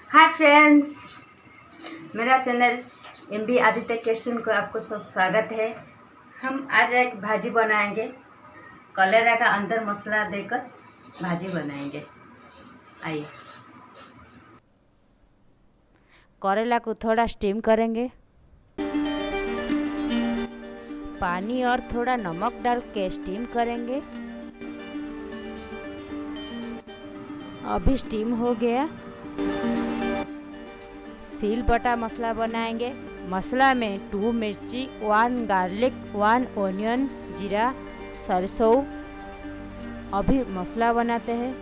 Hi friends, मेरा channel MB Aditya kitchen को आपको सब स्वागत है। हम आज एक भाजी बनाएंगे। कलेरा का अंदर मसाला देकर भाजी बनाएंगे। आइए। करेला को थोड़ा स्टीम करेंगे। पानी और थोड़ा नमक डाल के स्टीम करेंगे। अभी स्टीम हो गया। सील बटा मसाला बनाएंगे। मसाला में 2 मिर्ची, 1 गार्लिक, 1 ओनियन, जीरा, सरसों। अभी मसाला बनाते हैं।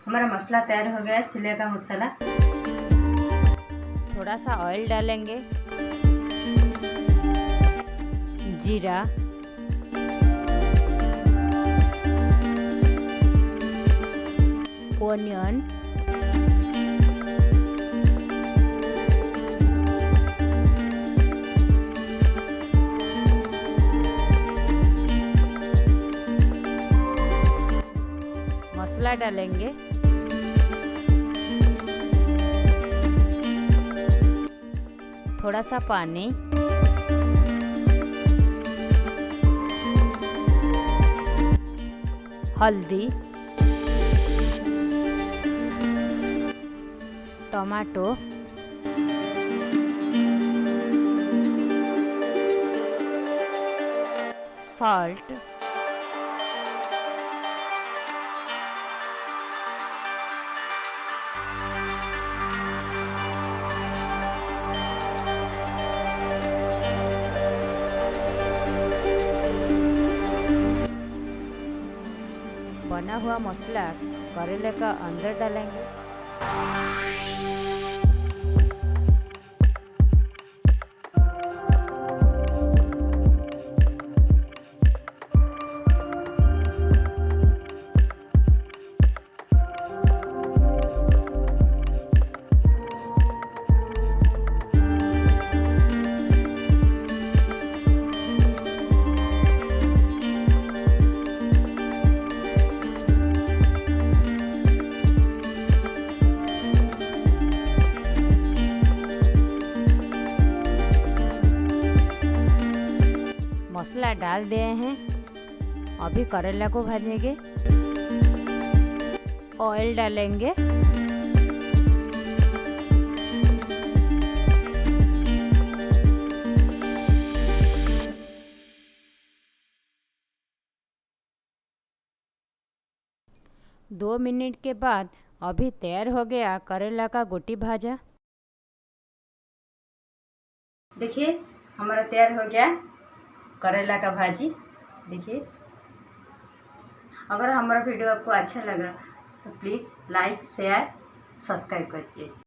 हमारा मसाला तैयार हो गया है, सिले का मसाला। थोड़ा सा ऑयल डालेंगे। जीरा, ओनियन, मसाला डालेंगे। थोड़ा सा पानी, हल्दी, टमाटो, सॉल्ट, बना हुआ मसाला करेले का अंदर डालेंगे। मसाला डाल दिए हैं। अभी करेला को भाजेंगे। ऑयल डालेंगे। दो मिनट के बाद अभी तैयार हो गया करेला का गोटी भाजा। देखिए, हमारा तैयार हो गया करेला का भाजी। देखिए, अगर हमारा वीडियो आपको अच्छा लगा तो प्लीज़ लाइक, शेयर, सब्सक्राइब कीजिए।